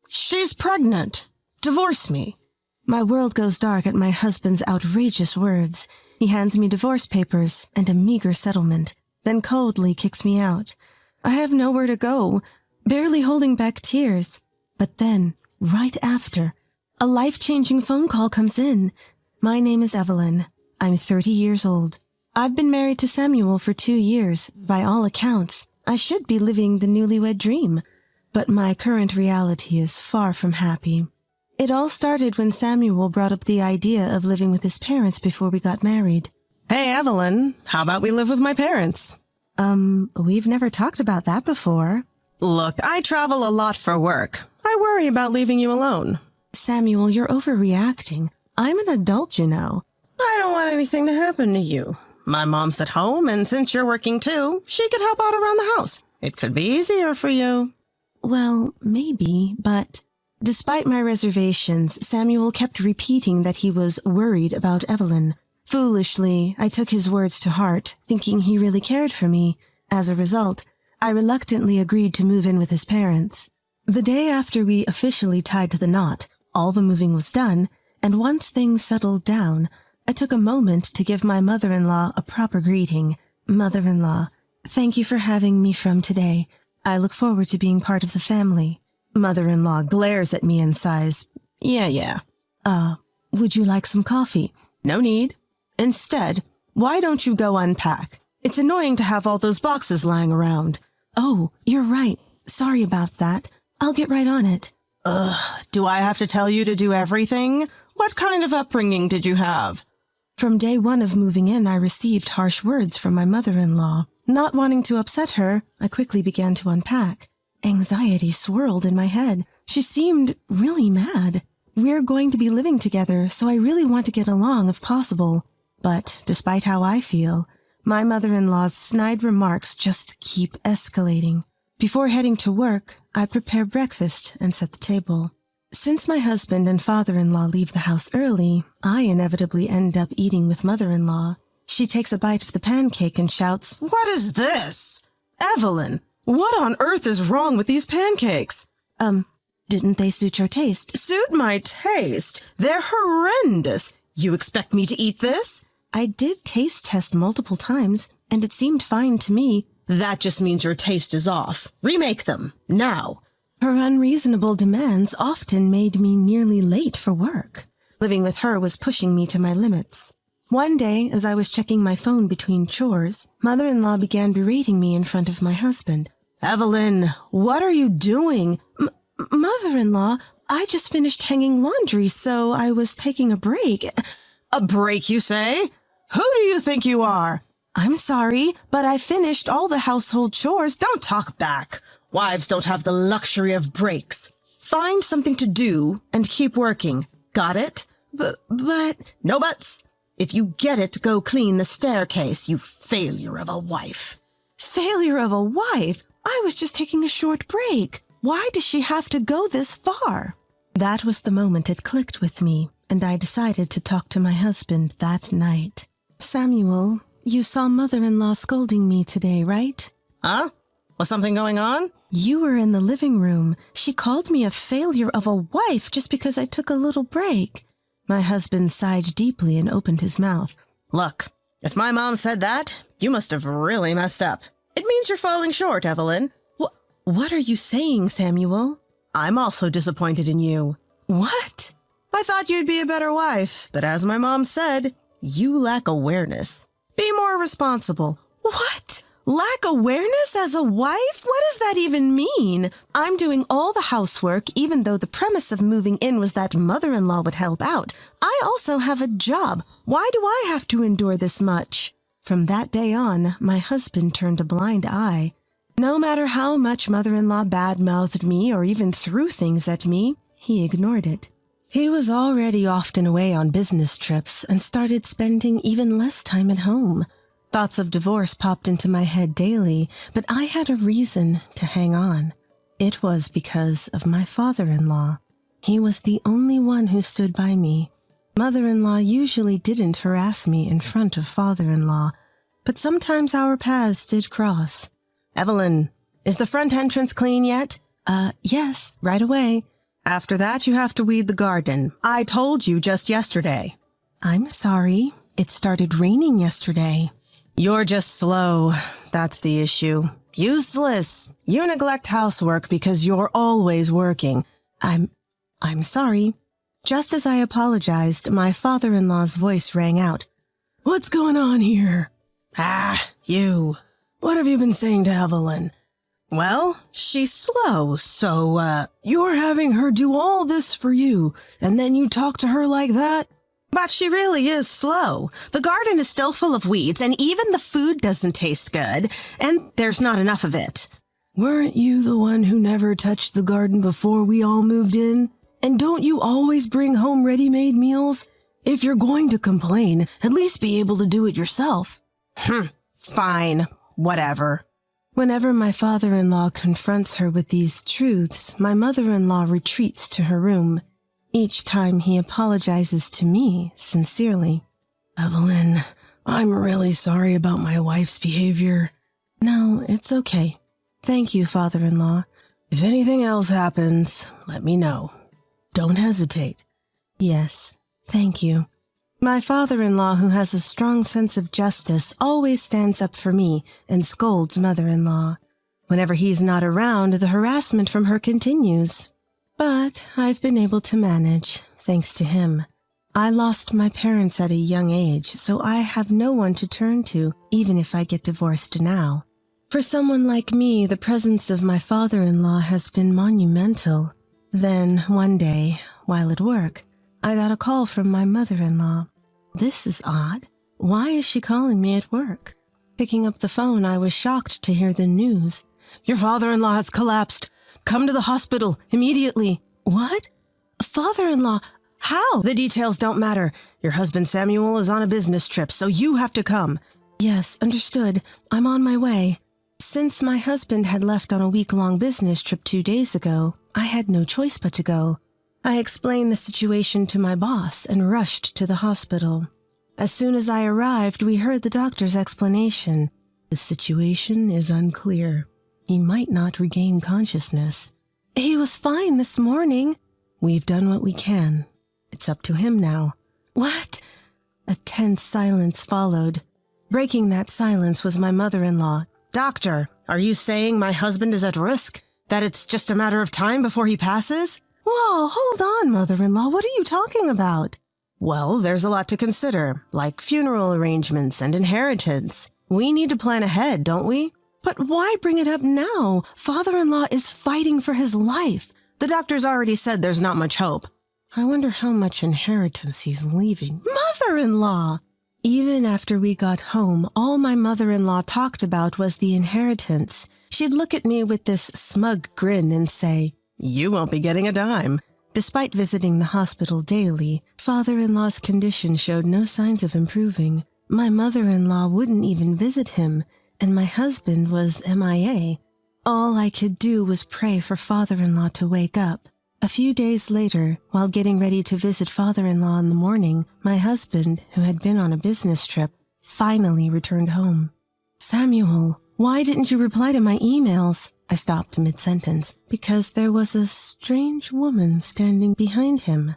She's pregnant. Divorce me. My world goes dark at my husband's outrageous words. He hands me divorce papers and a meager settlement, then coldly kicks me out. I have nowhere to go, barely holding back tears. But then, right after, a life-changing phone call comes in. My name is Evelyn. I'm 30 years old. I've been married to Samuel for 2 years. By all accounts, I should be living the newlywed dream. But my current reality is far from happy. It all started when Samuel brought up the idea of living with his parents before we got married. Hey, Evelyn, how about we live with my parents? We've never talked about that before. Look, I travel a lot for work. I worry about leaving you alone. Samuel, you're overreacting. I'm an adult, you know. I don't want anything to happen to you. My mom's at home, and since you're working too, she could help out around the house. It could be easier for you. Well, maybe, but despite my reservations, Samuel kept repeating that he was worried about Evelyn. Foolishly, I took his words to heart, thinking he really cared for me. As a result, I reluctantly agreed to move in with his parents. The day after we officially tied to the knot, all the moving was done, and once things settled down, I took a moment to give my mother-in-law a proper greeting. Mother-in-law, thank you for having me from today. I look forward to being part of the family. Mother-in-law glares at me and sighs, Yeah. Would you like some coffee? No need. Instead, why don't you go unpack? It's annoying to have all those boxes lying around. Oh, you're right. Sorry about that. I'll get right on it. Do I have to tell you to do everything? What kind of upbringing did you have? From day one of moving in, I received harsh words from my mother-in-law. Not wanting to upset her, I quickly began to unpack. Anxiety swirled in my head. She seemed really mad. We're going to be living together, so I really want to get along if possible. But despite how I feel, my mother-in-law's snide remarks just keep escalating. Before heading to work, I prepare breakfast and set the table. Since my husband and father-in-law leave the house early, I inevitably end up eating with mother-in-law. She takes a bite of the pancake and shouts, "What is this? Evelyn, what on earth is wrong with these pancakes?" Didn't they suit your taste? Suit my taste? They're horrendous. You expect me to eat this? I did taste test multiple times, and it seemed fine to me. That just means your taste is off. Remake them, now. Her unreasonable demands often made me nearly late for work. Living with her was pushing me to my limits. One day, as I was checking my phone between chores, mother-in-law began berating me in front of my husband. "Evelyn, what are you doing?" Mother-in-law, I just finished hanging laundry, so I was taking a break. A break, you say? Who do you think you are? I'm sorry, but I finished all the household chores. Don't talk back. Wives don't have the luxury of breaks. Find something to do and keep working. Got it? But... No buts. If you get it, go clean the staircase, you failure of a wife. Failure of a wife? I was just taking a short break. Why does she have to go this far? That was the moment it clicked with me, and I decided to talk to my husband that night. Samuel, you saw mother-in-law scolding me today, right? Huh? Was something going on? You were in the living room. She called me a failure of a wife just because I took a little break. My husband sighed deeply and opened his mouth. Look, if my mom said that, you must have really messed up. It means you're falling short, Evelyn. What are you saying, Samuel? I'm also disappointed in you. What? I thought you'd be a better wife, but as my mom said, you lack awareness. Be more responsible. What? Lack awareness as a wife? What does that even mean? I'm doing all the housework, even though the premise of moving in was that mother-in-law would help out. I also have a job. Why do I have to endure this much? From that day on, my husband turned a blind eye. No matter how much mother-in-law bad-mouthed me or even threw things at me, he ignored it. He was already often away on business trips and started spending even less time at home. Thoughts of divorce popped into my head daily, but I had a reason to hang on. It was because of my father-in-law. He was the only one who stood by me. Mother-in-law usually didn't harass me in front of father-in-law, but sometimes our paths did cross. Evelyn, is the front entrance clean yet? Yes, right away. After that, you have to weed the garden. I told you just yesterday. I'm sorry. It started raining yesterday. You're just slow. That's the issue. Useless. You neglect housework because you're always working. I'm sorry. Just as I apologized, my father-in-law's voice rang out. What's going on here? You. What have you been saying to Evelyn? Well, she's slow, so, you're having her do all this for you, and then you talk to her like that? But she really is slow. The garden is still full of weeds, and even the food doesn't taste good, and there's not enough of it. Weren't you the one who never touched the garden before we all moved in? And don't you always bring home ready-made meals? If you're going to complain, at least be able to do it yourself. Fine. Whatever. Whenever my father-in-law confronts her with these truths, my mother-in-law retreats to her room. Each time he apologizes to me sincerely. Evelyn, I'm really sorry about my wife's behavior. No, it's okay. Thank you, father-in-law. If anything else happens, let me know. Don't hesitate. Yes, thank you. My father-in-law, who has a strong sense of justice, always stands up for me and scolds mother-in-law. Whenever he's not around, the harassment from her continues. But I've been able to manage, thanks to him. I lost my parents at a young age, so I have no one to turn to, even if I get divorced now. For someone like me, the presence of my father-in-law has been monumental. Then, one day, while at work, I got a call from my mother-in-law. This is odd. Why is she calling me at work? Picking up the phone, I was shocked to hear the news. Your father-in-law has collapsed. Come to the hospital immediately. What? Father-in-law? How? The details don't matter. Your husband Samuel is on a business trip, so you have to come. Yes, understood. I'm on my way. Since my husband had left on a week-long business trip 2 days ago, I had no choice but to go. I explained the situation to my boss and rushed to the hospital. As soon as I arrived, we heard the doctor's explanation. The situation is unclear. He might not regain consciousness. He was fine this morning. We've done what we can. It's up to him now. What? A tense silence followed. Breaking that silence was my mother-in-law. Doctor, are you saying my husband is at risk? That it's just a matter of time before he passes? Whoa, hold on, mother-in-law. What are you talking about? Well, there's a lot to consider, like funeral arrangements and inheritance. We need to plan ahead, don't we? But why bring it up now? Father-in-law is fighting for his life. The doctor's already said there's not much hope. I wonder how much inheritance he's leaving. Mother-in-law! Even after we got home, all my mother-in-law talked about was the inheritance. She'd look at me with this smug grin and say, "You won't be getting a dime." Despite visiting the hospital daily, father-in-law's condition showed no signs of improving. My mother-in-law wouldn't even visit him, and my husband was MIA. All I could do was pray for father-in-law to wake up. A few days later, while getting ready to visit father-in-law in the morning, my husband, who had been on a business trip, finally returned home. "Samuel, why didn't you reply to my emails?" I stopped mid-sentence, because there was a strange woman standing behind him.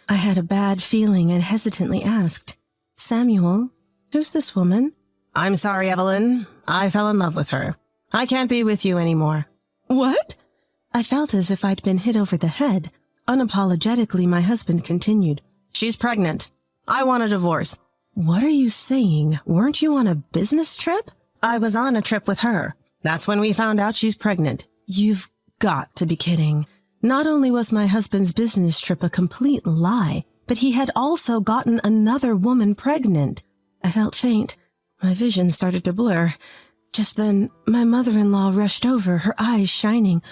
I had a bad feeling and hesitantly asked, "Samuel, who's this woman?" "I'm sorry, Evelyn. I fell in love with her. I can't be with you anymore." "What?" I felt as if I'd been hit over the head. Unapologetically, my husband continued, "She's pregnant. I want a divorce." "What are you saying? Weren't you on a business trip?" "I was on a trip with her. That's when we found out she's pregnant." "You've got to be kidding." Not only was my husband's business trip a complete lie, but he had also gotten another woman pregnant. I felt faint. My vision started to blur. Just then, my mother-in-law rushed over, her eyes shining.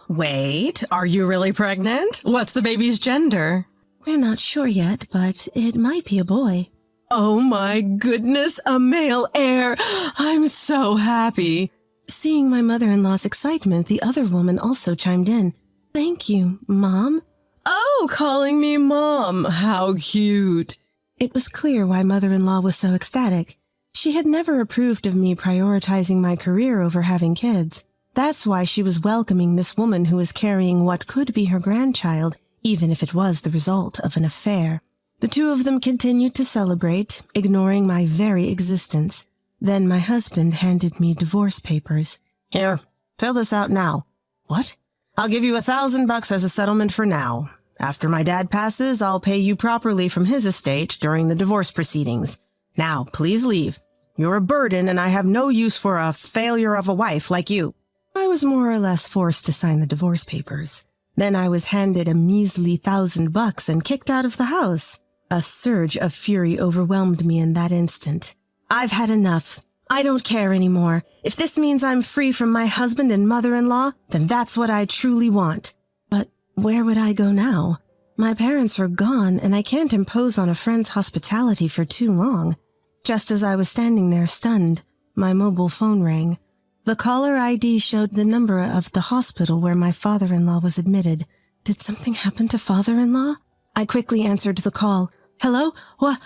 "Wait, are you really pregnant? What's the baby's gender?" "We're not sure yet, but it might be a boy." "Oh my goodness, a male heir! I'm so happy." Seeing my mother-in-law's excitement, the other woman also chimed in. "Thank you, Mom." "Oh, calling me Mom. How cute." It was clear why mother-in-law was so ecstatic. She had never approved of me prioritizing my career over having kids. That's why she was welcoming this woman who was carrying what could be her grandchild, even if it was the result of an affair. The two of them continued to celebrate, ignoring my very existence. Then my husband handed me divorce papers. Here, fill this out now. What? I'll give you $1,000 as a settlement for now. After my dad passes, I'll pay you properly from his estate during the divorce proceedings. Now, please leave. You're a burden, and I have no use for a failure of a wife like you. I was more or less forced to sign the divorce papers. Then I was handed a measly $1,000 and kicked out of the house. A surge of fury overwhelmed me in that instant. I've had enough. I don't care anymore. If this means I'm free from my husband and mother-in-law, then that's what I truly want. But where would I go now? My parents are gone, and I can't impose on a friend's hospitality for too long. Just as I was standing there stunned, my mobile phone rang. The caller ID showed the number of the hospital where my father-in-law was admitted. Did something happen to father-in-law? I quickly answered the call. Hello? What?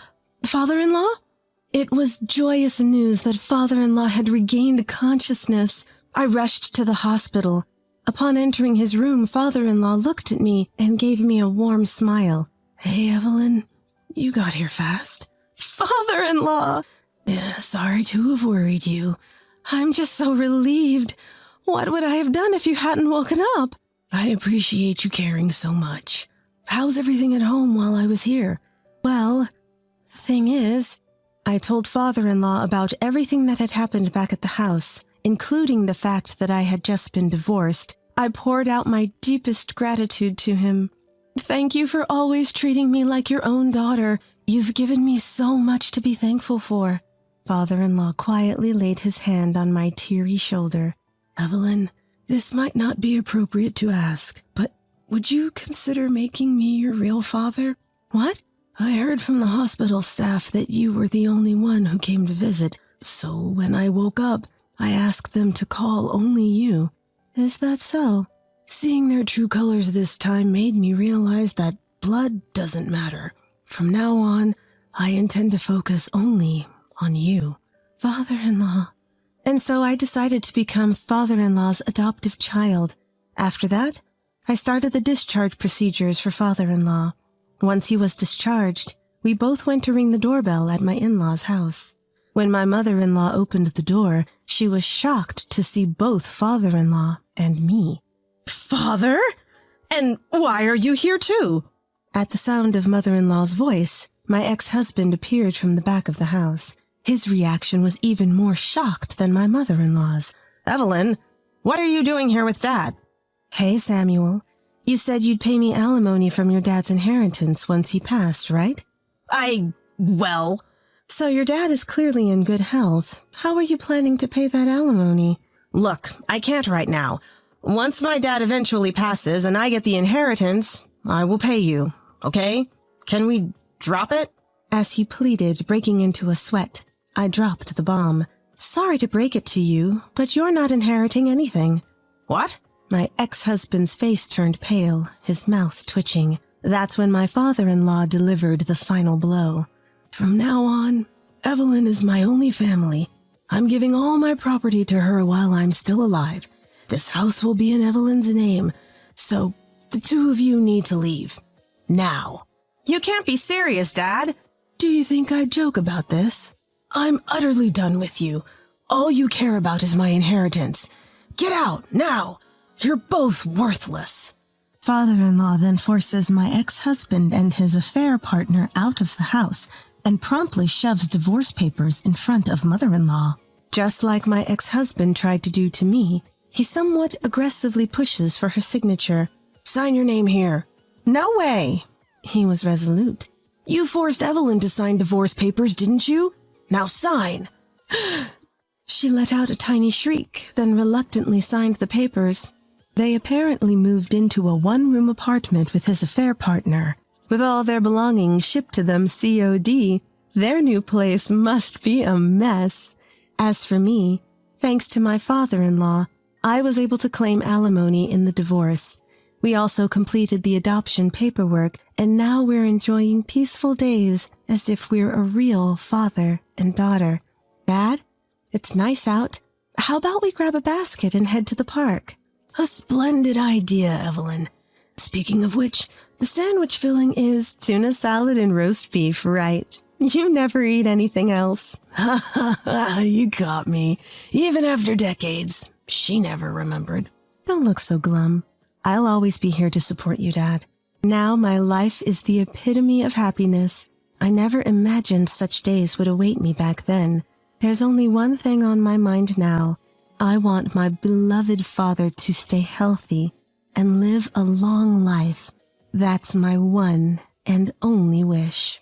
Father-in-law? It was joyous news that father-in-law had regained consciousness. I rushed to the hospital. Upon entering his room, father-in-law looked at me and gave me a warm smile. Hey, Evelyn, you got here fast. Father-in-law! Yeah, sorry to have worried you. I'm just so relieved. What would I have done if you hadn't woken up? I appreciate you caring so much. How's everything at home while I was here? Well, thing is, I told father-in-law about everything that had happened back at the house, including the fact that I had just been divorced. I poured out my deepest gratitude to him. Thank you for always treating me like your own daughter. You've given me so much to be thankful for. Father-in-law quietly laid his hand on my teary shoulder. Evelyn, this might not be appropriate to ask, but would you consider making me your real father? What? I heard from the hospital staff that you were the only one who came to visit, so when I woke up, I asked them to call only you. Is that so? Seeing their true colors this time made me realize that blood doesn't matter. From now on, I intend to focus only on you, father-in-law. And so I decided to become father-in-law's adoptive child. After that, I started the discharge procedures for father-in-law. Once he was discharged, we both went to ring the doorbell at my in-law's house. When my mother-in-law opened the door, she was shocked to see both father-in-law and me. Father? And why are you here too? At the sound of mother-in-law's voice, my ex-husband appeared from the back of the house. His reaction was even more shocked than my mother-in-law's. Evelyn, what are you doing here with Dad? Hey, Samuel. You said you'd pay me alimony from your dad's inheritance once he passed, right? Well... So your dad is clearly in good health. How are you planning to pay that alimony? Look, I can't right now. Once my dad eventually passes and I get the inheritance, I will pay you, okay? Can we drop it? As he pleaded, breaking into a sweat, I dropped the bomb. Sorry to break it to you, but you're not inheriting anything. What? My ex-husband's face turned pale, his mouth twitching. That's when my father-in-law delivered the final blow. From now on, Evelyn is my only family. I'm giving all my property to her while I'm still alive. This house will be in Evelyn's name, so the two of you need to leave. Now. You can't be serious, Dad. Do you think I'd joke about this? I'm utterly done with you. All you care about is my inheritance. Get out, now. You're both worthless. Father-in-law then forces my ex-husband and his affair partner out of the house and promptly shoves divorce papers in front of mother-in-law. Just like my ex-husband tried to do to me, he somewhat aggressively pushes for her signature. Sign your name here. No way! He was resolute. You forced Evelyn to sign divorce papers, didn't you? Now sign! She let out a tiny shriek, then reluctantly signed the papers. They apparently moved into a one-room apartment with his affair partner. With all their belongings shipped to them COD, their new place must be a mess. As for me, thanks to my father-in-law, I was able to claim alimony in the divorce. We also completed the adoption paperwork, and now we're enjoying peaceful days as if we're a real father and daughter. Dad, it's nice out. How about we grab a basket and head to the park? A splendid idea, Evelyn. Speaking of which, the sandwich filling is tuna salad and roast beef, right? You never eat anything else. Ha ha ha, you got me. Even after decades, she never remembered. Don't look so glum. I'll always be here to support you, Dad. Now my life is the epitome of happiness. I never imagined such days would await me back then. There's only one thing on my mind now. I want my beloved father to stay healthy and live a long life. That's my one and only wish.